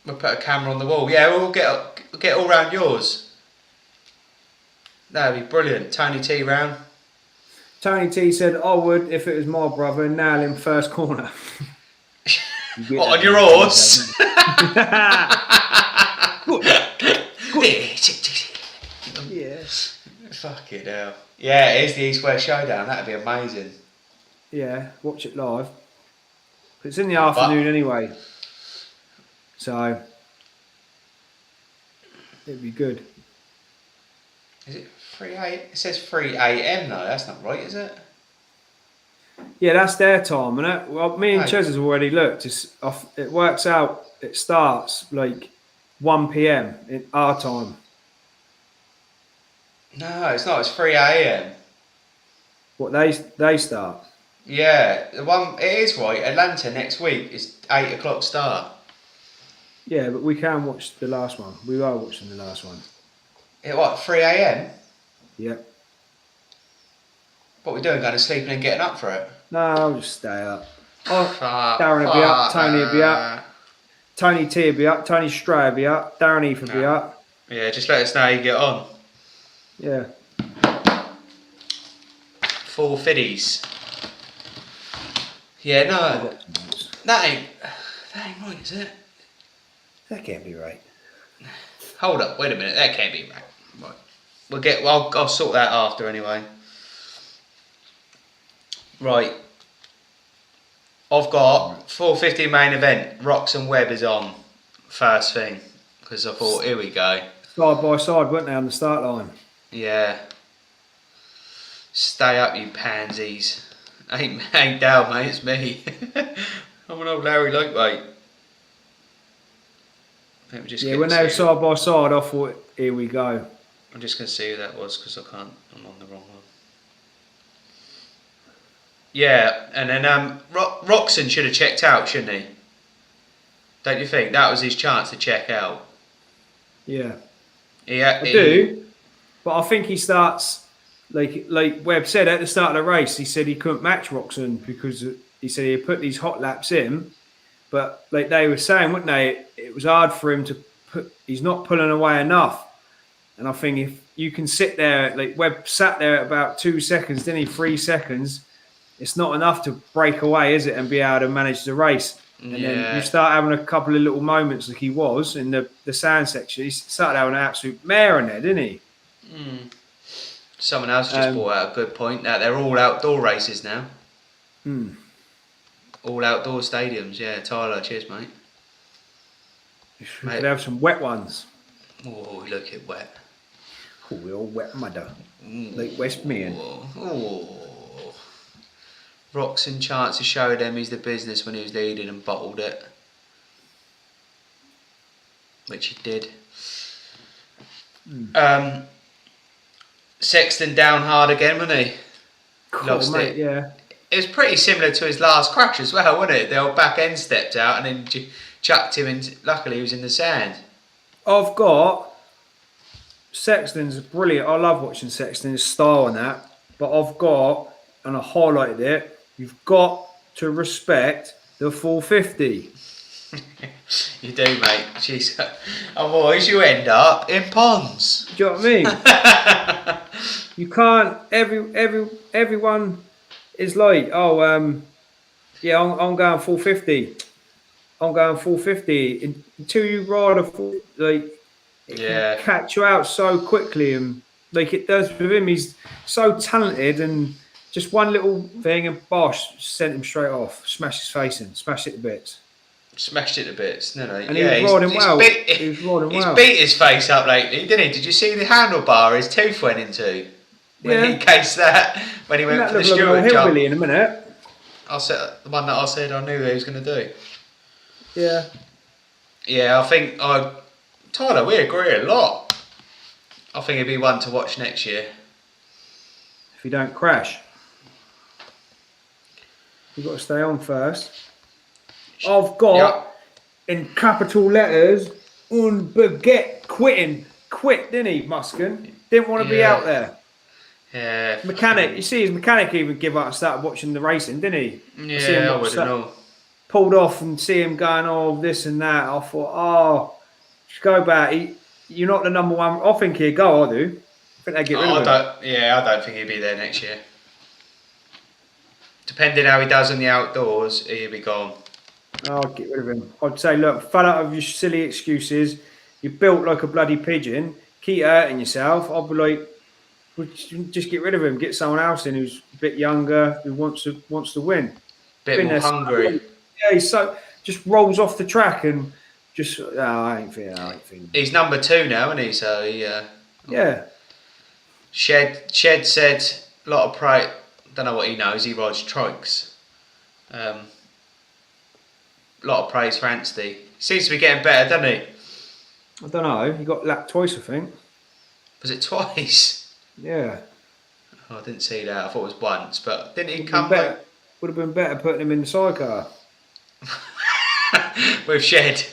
We'll put a camera on the wall. Yeah, we'll get all round yours. That'd be brilliant. Tony T round. Tony T said, I would, if it was my brother, nail him first corner. What, on your horse? Yeah. Fucking hell. Yeah, it is the East-West Showdown. That'd be amazing. Yeah, watch it live. It's in the afternoon anyway. So, it'd be good. Is it 3 a.m.? It says 3 a.m. though. That's not right, is it? Yeah, that's their time, isn't it? Well, me and Ches has already looked. It works out. It starts like 1 p.m. in our time. No, it's not. It's 3 a.m. What they start? Yeah, it is right. Atlanta next week is 8 o'clock start. Yeah, but we can watch the last one. We are watching the last one. What, 3 a.m.? Yep. What are we doing? Going to sleep and getting up for it? No, I'll just stay up. Darren will be up. Tony will be up. Tony T will be up. Tony Stray will be up. Darren Heath will be up. Yeah, just let us know how you get on. Yeah. 4 fiddies. Yeah, no. That ain't right, is it? That can't be right. Hold up, wait a minute. That can't be right. Right. I'll sort that after anyway. Right. I've got 4:50 main event. Roczen Webb is on first thing because I thought, here we go. Side by side, weren't they, on the start line? Yeah. Stay up, you pansies. Ain't down, mate. It's me. I'm an old Larry lightweight. Yeah, when they were side by side, I thought, here we go. I'm just going to see who that was because I'm on the wrong one. Yeah, and then Roczen should have checked out, shouldn't he? Don't you think? That was his chance to check out. Yeah. I do, but I think he starts, like Webb said at the start of the race, he said he couldn't match Roczen because he said he had put these hot laps in, but like they were saying, wouldn't they, it was hard for him to he's not pulling away enough. And I think if you can sit there, like Webb sat there at about 2 seconds, didn't he? 3 seconds. It's not enough to break away, is it, and be able to manage the race. And then you start having a couple of little moments like he was in the sand section. He started having an absolute mare in there, didn't he? Mm. Someone else just brought out a good point that they're all outdoor races now. All outdoor stadiums, yeah. Tyler, cheers, mate. We could have some wet ones. Oh, look at wet. Oh, we're all wet mudder. Like Westmead. Oh. Roczen chance to show them he's the business when he was leading and bottled it. Which he did. Sexton down hard again, wasn't he? Lost it. Yeah. It was pretty similar to his last crash as well, wasn't it? The old back end stepped out and then chucked him in. Luckily, he was in the sand. I've got Sexton's brilliant. I love watching Sexton's style and that. But I've got, and I highlighted it, you've got to respect the 450. You do, mate. Jeez. Otherwise, you end up in ponds. Do you know what I mean? You can't. Everyone is like, I'm going 450. I'm going 450 until you ride a full, like it can catch you out so quickly, and like it does with him. He's so talented, and just one little thing and Bosch sent him straight off, smashed his face in, smashed it to bits. Smashed it to bits, no. And he was riding well. He's beat his face up lately, didn't he? Did you see the handlebar his tooth went into? When he cased that, when he went for the steward job. Hillbilly in a minute. The one that I said I knew he was going to do. Yeah. Yeah, I think Tyler, we agree a lot. I think he'd be one to watch next year. If you don't crash. You've got to stay on first. I've got, in capital letters, un baguette quitting. Quit, didn't he, Muskin? Didn't want to be out there. Yeah. Mechanic, you see his mechanic even give up and started watching the racing, didn't he? Yeah, I wouldn't know. Pulled off and see him going, oh, this and that. I thought, just go back. You're not the number one. I think he'd go, I do. I think they'd get rid of him. I don't think he'd be there next year. Depending how he does in the outdoors, he'll be gone. I'd get rid of him. I'd say, look, fed up of your silly excuses. You're built like a bloody pigeon. Keep hurting yourself. I'd be like, just get rid of him. Get someone else in who's a bit younger, who wants to win. Bit more hungry. Yeah, he's so just rolls off the track and just. I ain't feeling. He's number 2 now, isn't he? So he. Yeah. Shed said a lot of praise. Don't know what he knows. He rides trikes. A lot of praise for Anstey. Seems to be getting better, doesn't he? I don't know. He got lapped twice, I think. Was it twice? Yeah. Oh, I didn't see that. I thought it was once, but didn't he come back? Would have been better putting him in the sidecar. With Shed.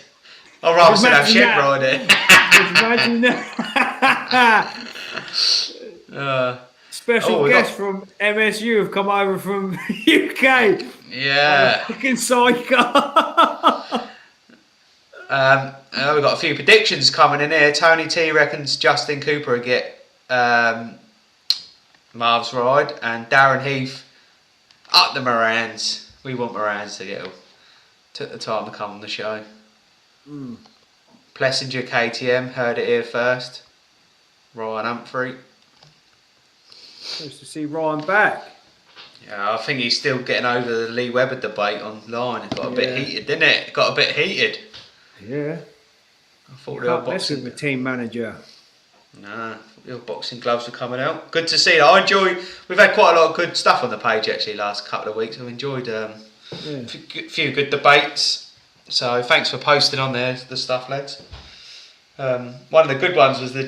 I'd rather still have Shed ride it. Imagine that. Special guest from MSU have come over from UK. Yeah. Fucking sidecar. We've got a few predictions coming in here. Tony T reckons Justin Cooper will get Marv's ride, and Darren Heath up the Morans. We want Morans to get took the time to come on the show. Plessinger KTM heard it here first. Ryan Humphrey. Nice to see Ryan back. Yeah, I think he's still getting over the Lee Webber debate online. It got a bit heated, didn't it? It got a bit heated. Yeah. I thought the old boxing with the team manager. Nah, the old boxing gloves are coming out. Good to see. We've had quite a lot of good stuff on the page actually last couple of weeks. I've enjoyed a few good debates. So thanks for posting on there the stuff, lads. One of the good ones was the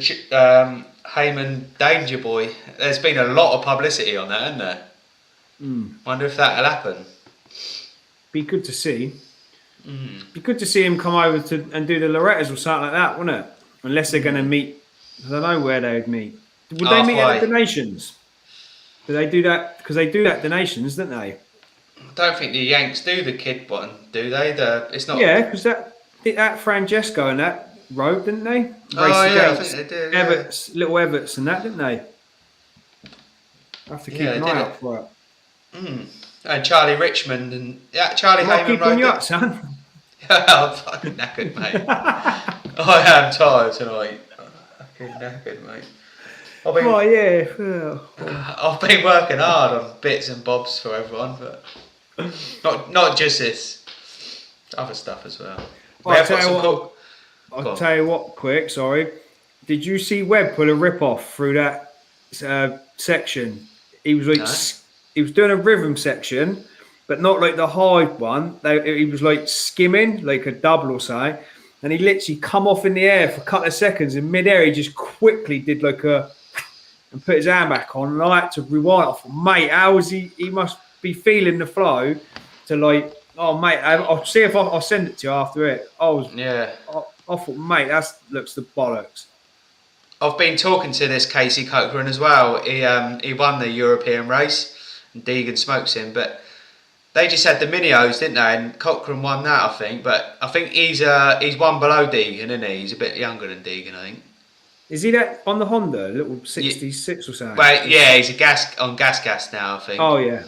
Heyman Danger Boy. There's been a lot of publicity on that, hasn't there? Wonder if that'll happen. Be good to see. Be good to see him come over and do the Lorettas or something like that, wouldn't it? Unless they're going to meet. I don't know where they would meet. Would they meet at the Donations? Do they do that? Because they do that Donations, don't they? I don't think the Yanks do the kid one, do they? It's not. Yeah, because that Francesco and that rode, didn't they? I think they did. Little Everts and that, didn't they? I have to keep an eye out for it. And Charlie Richmond and Charlie Heyman rode you up, son. I'm fucking knackered, mate. I am tired tonight. Fucking knackered, mate. I've been working hard on bits and bobs for everyone, but not just this, other stuff as well. I'll tell you what, quick. Sorry, did you see Webb pull a rip off through that section? He was like, he was doing a rhythm section, but not like the high one. He was like skimming, like a double or something, and he literally come off in the air for a couple of seconds. In mid-air, he just quickly did like and put his hand back on, and I had to rewind. I thought, mate, how was he? He must be feeling the flow to like, oh, mate, I'll see if I'll send it to you after it. I thought, mate, that looks the bollocks. I've been talking to this Casey Cochran as well. He won the European race, and Deegan smokes him, but they just had the Minios, didn't they? And Cochran won that, I think. But I think he's one below Deegan, isn't he? He's a bit younger than Deegan, I think. Is he that on the Honda, little 66 or something? Well, yeah, he's on gas now, I think. Oh yeah,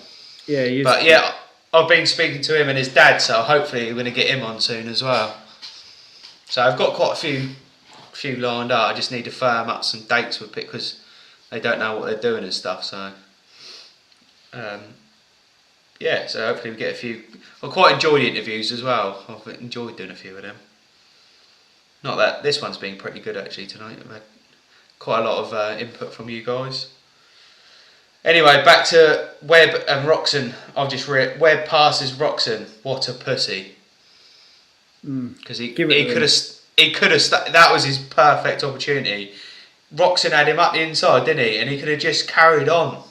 he is. But yeah, I've been speaking to him and his dad, so hopefully we're going to get him on soon as well. So I've got quite a few lined up. I just need to firm up some dates with it because they don't know what they're doing and stuff. So yeah, so hopefully we get a few. I quite enjoy the interviews as well. I've enjoyed doing a few of them. Not that this one's been pretty good actually tonight. I've had quite a lot of input from you guys. Anyway, back to Webb and Roczen. I've just read Webb passes Roczen. What a pussy! Because he could have. That was his perfect opportunity. Roczen had him up the inside, didn't he? And he could have just carried on.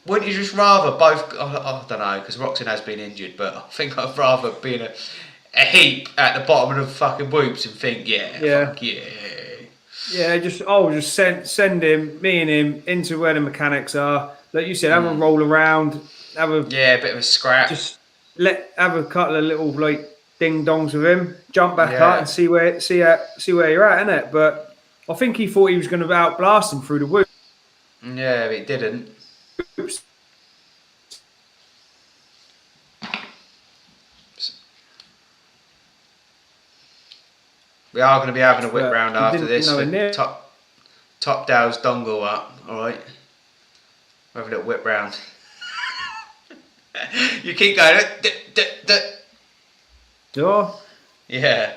Wouldn't you just rather both? I don't know, because Roczen has been injured, but I think I'd rather be in a heap at the bottom of the fucking whoops and think, fuck yeah. Yeah, just send him, me and him, into where the mechanics are. Like you said, have a roll around, have a bit of a scrap. Just have a couple of little like ding dongs with him, jump back up and see where you're at, innit? But I think he thought he was going to outblast him through the woods. Yeah, but he didn't. We are going to be having a whip round after this. Top Dow's dongle up, alright? We'll have a little whip round. You keep going. Sure. Yeah.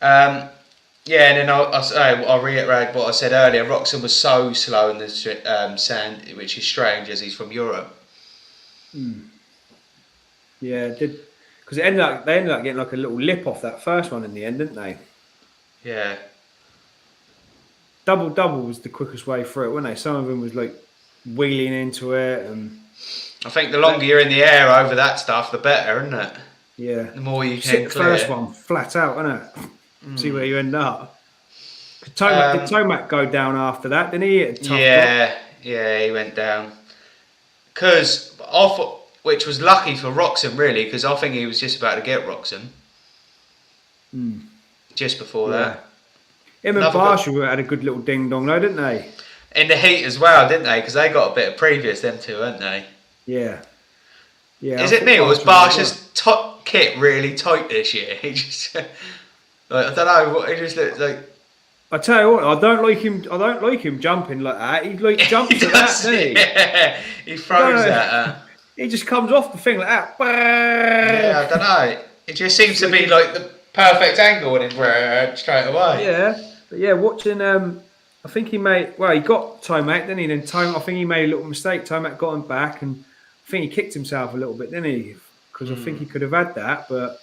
And then I'll reiterate what I said earlier. Roczen was so slow in the sand, which is strange as he's from Europe. Yeah, because they ended up getting like a little lip off that first one in the end, didn't they? Yeah. Double was the quickest way through it, weren't they? Some of them was like wheeling into it, and I think the longer you're in the air over that stuff, the better, isn't it? Yeah. The more you can the clear. first one flat out, isn't it? See where you end up. Did Tomac go down after that? Didn't he? Yeah, he went down. Because I thought, which was lucky for Roczen really, because I think he was just about to get Roczen. Just before that. Him and Barsha had a good little ding dong though, didn't they? In the heat as well, didn't they? Because they got a bit of previous, them two, hadn't they? Yeah. Yeah. Is it me or was Barsha's kit really tight this year? He just, I don't know. He just looked like. I tell you what, I don't like him jumping like that. He like jumps to that, doesn't he? Yeah, he throws that. He just comes off the thing like that. Yeah, I don't know. It just seems to be like the perfect angle and straight away. Yeah, but yeah, watching. I think he got Tomac, didn't he? Then I think he made a little mistake. Tomac got him back, and I think he kicked himself a little bit, didn't he? Because I think he could have had that, but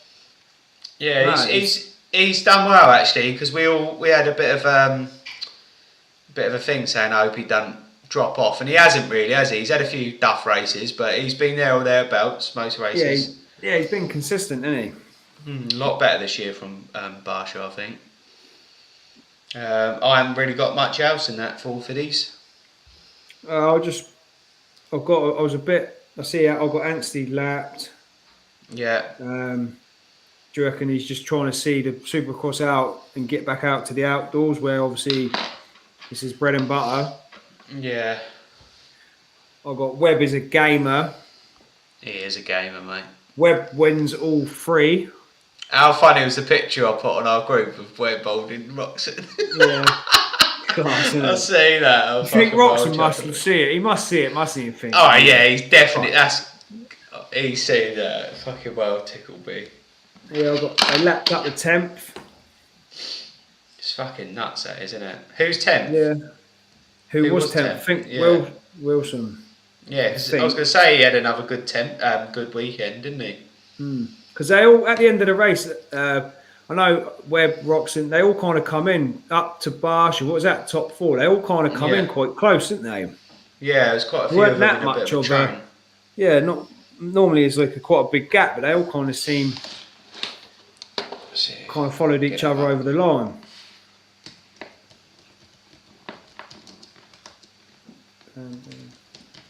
yeah, he's done well actually. Because we had a bit of a thing saying I hope he doesn't drop off, and he hasn't really, has he? He's had a few duff races, but he's been there or thereabouts most races. Yeah, he's been consistent, hasn't he? A lot better this year from Barsha, I think. I haven't really got much else in that full fiddies. I see I've got Anstey lapped. Yeah. Do you reckon he's just trying to see the Supercross out and get back out to the outdoors where obviously this is bread and butter? Yeah. I've got Webb is a gamer. He is a gamer, mate. Webb wins all three. How funny was the picture I put on our group of Webb holding Roczen? Yeah. Class, I see that. I think Roczen must see it. He must see it, mustn't he? Oh yeah, he's definitely. He's seen that. Fucking well tickled me. Yeah, I lapped up the 10th. It's fucking nuts, that isn't it? Who's 10th? Yeah. Who was 10th? I think Wilson. Yeah, I was going to say he had another good weekend, didn't he? Because they all, at the end of the race, I know Webb, Roczen, they all kind of come in up to Barsha. What was that, top 4? They all kind of come in quite close, didn't they? Yeah, there's quite a few of them that in much a bit of a yeah, not normally it's like quite a big gap, but they all kind of seem kind of followed each other over the line.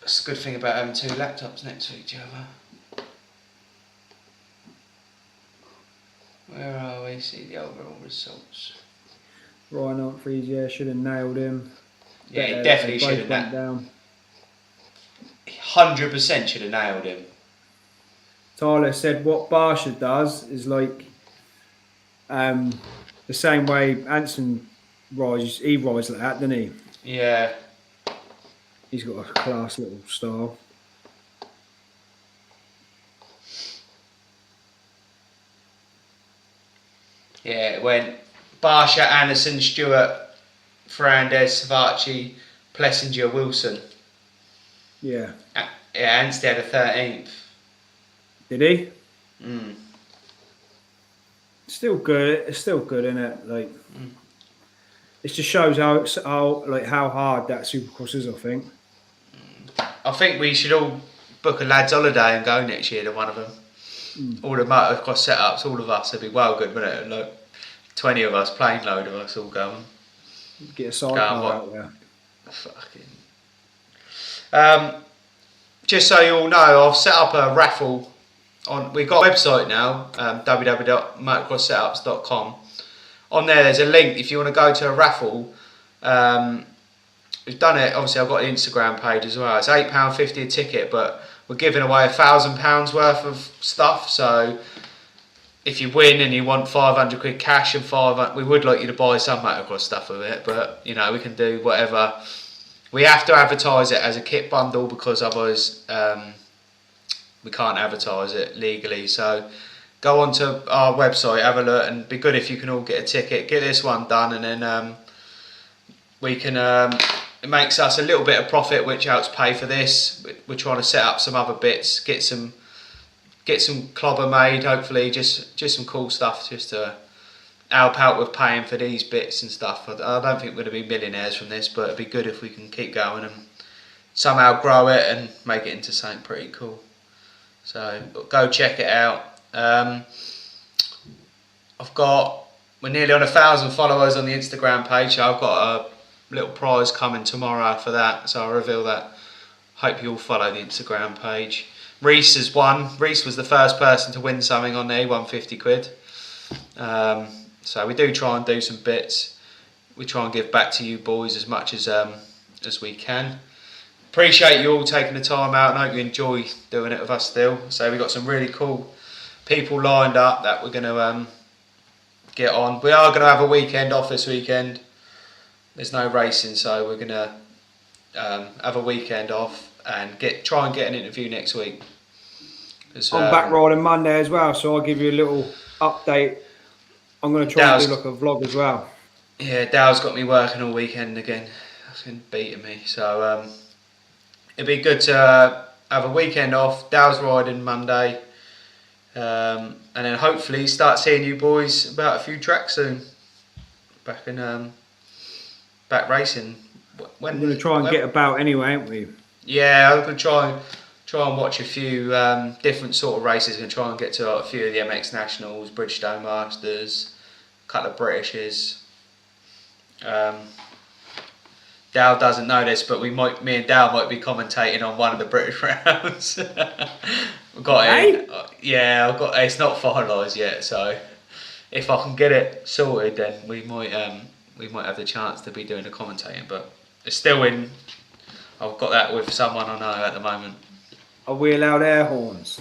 That's a good thing about having two laptops next to each other. Where are we? See the overall results. Ryan Humphries, should have nailed him. Yeah, he definitely should have. Down. 100% should have nailed him. Tyler said what Barsha does is like the same way Anson rides. He rides like that, doesn't he? Yeah. He's got a class little style. Yeah, it went Barsha, Anderson, Stewart, Ferrandez, Savachi, Plessinger, Wilson. Yeah. Yeah, Anstey had a 13th. Did he? Mm. Still good. It's still good, isn't it? Like, it just shows how hard that Supercross is. I think. I think we should all book a lads' holiday and go next year to one of them. All the motocross setups, all of us, it'd be well good, wouldn't it? Like 20 of us, plane load of us all going. Get a sidecar out there. Fucking. Just so you all know, I've set up a raffle. We've got a website now, www.motocrosssetups.com. On there's a link if you want to go to a raffle. We've done it. Obviously, I've got the Instagram page as well. It's £8.50 a ticket, but we're giving away £1,000 worth of stuff. So if you win and you want 500 quid cash and we would like you to buy some motocross stuff with it. But you know, we can do whatever. We have to advertise it as a kit bundle because otherwise we can't advertise it legally. So go onto our website, have a look, and be good if you can all get a ticket. Get this one done, and then we can. It makes us a little bit of profit, which helps pay for this. We're trying to set up some other bits, get some clobber made. Hopefully, just some cool stuff, just to help out with paying for these bits and stuff. I don't think we're going to be millionaires from this, but it'd be good if we can keep going and somehow grow it and make it into something pretty cool. So go check it out. We're nearly on 1,000 followers on the Instagram page. So I've got a little prize coming tomorrow for that, so I'll reveal that. Hope you all follow the Instagram page. Reese has won. Reese was the first person to win something on there. He won 50 quid. So we do try and do some bits. We try and give back to you boys as much as we can. Appreciate you all taking the time out, and hope you enjoy doing it with us still. So we've got some really cool people lined up that we're going to get on. We are going to have a weekend off this weekend. There's no racing, so we're going to have a weekend off and try and get an interview next week. I'm back riding Monday as well, so I'll give you a little update. I'm going to try and do like a vlog as well. Yeah, Dale's got me working all weekend again. That's been beating me. So it'd be good to have a weekend off. Dale's riding Monday. And then hopefully start seeing you boys about a few tracks soon. Back in back racing. We're going to try and get about anyway, ain't we? Yeah, I'm going to try and watch a few different sort of races. Going to try and get to a few of the MX Nationals, Bridgestone Masters, a couple of Britishes. Dale doesn't know this, but me and Dale might be commentating on one of the British rounds. We've got it. Yeah, it's not finalised yet, so if I can get it sorted, then we might have the chance to be doing the commentating. But it's still in. I've got that with someone I know at the moment. Are we allowed air horns?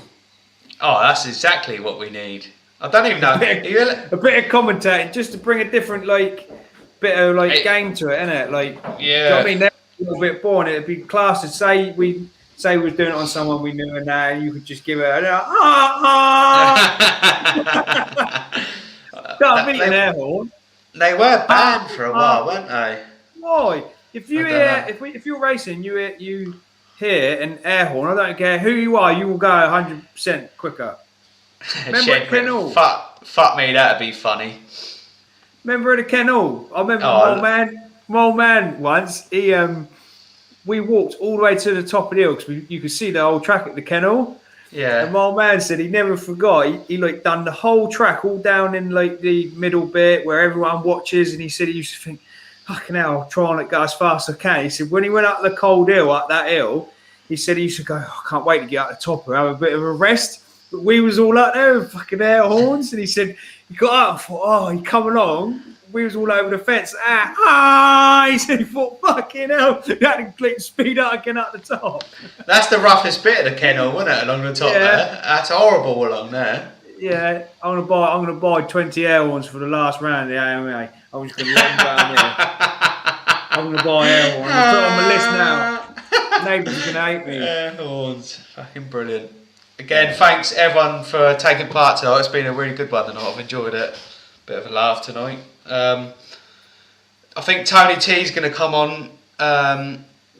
Oh, that's exactly what we need. I don't even know. A bit of commentating, just to bring a different bit of game to it, innit? Yeah. Do you know what I mean? That's a little bit boring. It'd be class to say we were doing it on someone we knew, and now you could just give it an Can't beat an air horn. They were banned for a while, weren't they? Why? If you're racing, you hear an air horn. I don't care who you are, you will go 100% quicker. Remember at Kennel? Fuck me, that'd be funny. Remember at the Kennel? I remember my old man once. We walked all the way to the top of the hill because you could see the whole track at the Kennel. Yeah. And my old man said he never forgot. He done the whole track all down in the middle bit where everyone watches, and he said he used to think, fucking hell, I'll try and go as fast as I can. He said when he went up the cold hill, up that hill, he said he used to go, I can't wait to get up the top and have a bit of a rest. But we was all up there with fucking air horns, and he said he got up and thought, he come along. we was all over the fence. He said he thought, fucking hell. He had to click speed up and get up the top. That's the roughest bit of the kennel, wasn't it? Along the top there. That's horrible along there. Yeah, I'm gonna buy 20 air horns for the last round of the AMA. I'm just gonna let them down there. I'm gonna buy air horns. I'm put it on my list now. Neighbours are gonna hate me. Air horns, fucking brilliant. Again, thanks everyone for taking part tonight. It's been a really good one tonight. I've enjoyed it. Bit of a laugh tonight. I think Tony T's going to come on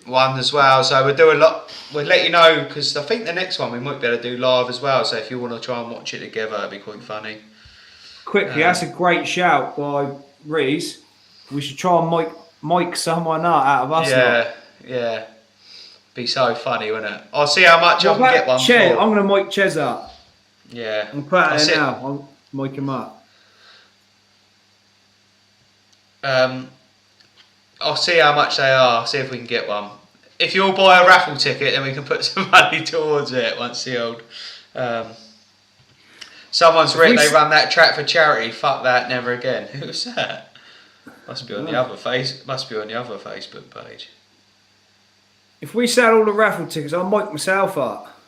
one as well. So we'll do a lot. We'll let you know because I think the next one we might be able to do live as well. So if you want to try and watch it together, it'd be quite funny. Quickly, that's a great shout by Reese. We should try and mic someone out of us. Yeah. Be so funny, wouldn't it? I'll see how much I can get one for. I'm going to mic Ches up. Yeah. I'm put it in now. I'll mic him up. I'll see how much they are. See if we can get one. If you'll buy a raffle ticket, then we can put some money towards it. Once the old. Someone's written they run that track for charity. Fuck that, never again. Who's that? Must be on the other Facebook page. If we sell all the raffle tickets, I'll mic myself up.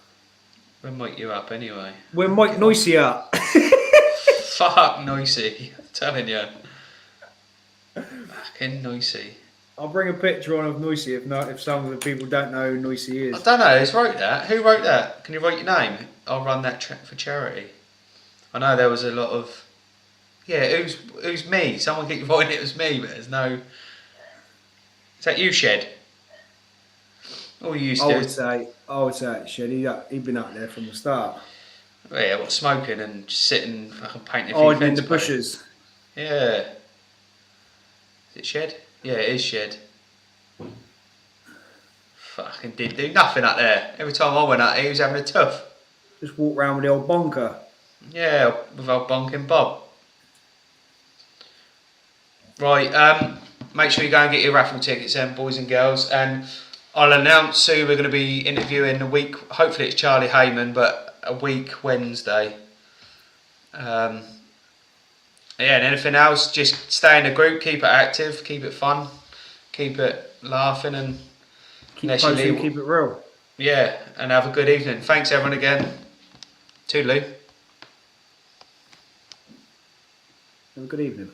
We'll mic you up anyway. We'll mic Noisy up. Fuck Noisy. I'm telling you. Fucking Noisy. I'll bring a picture on of Noisy if some of the people don't know who Noisy is. I don't know, who's wrote that? Who wrote that? Can you write your name? I'll run that track for charity. I know there was a lot of... Yeah, who's me? Someone keep writing it was me, but there's no... Is that you, Shed? All you used to do? I would say it's Shed. He'd been up there from the start. Oh, yeah, what, smoking and just sitting fucking painting a few in the bushes. Yeah. Is it Shed? Yeah, it is Shed. Fucking did do nothing up there. Every time I went up, he was having a tuff. Just walk around with the old bonker. Yeah, with old bonking Bob. Right, make sure you go and get your raffle tickets then, boys and girls. And I'll announce who we're going to be interviewing a week. Hopefully it's Charlie Heyman, but a week Wednesday. Yeah, and anything else, just stay in the group, keep it active, keep it fun, keep it laughing, and keep posting, keep it real. Yeah, and have a good evening. Thanks everyone again. Toodaloo. Have a good evening.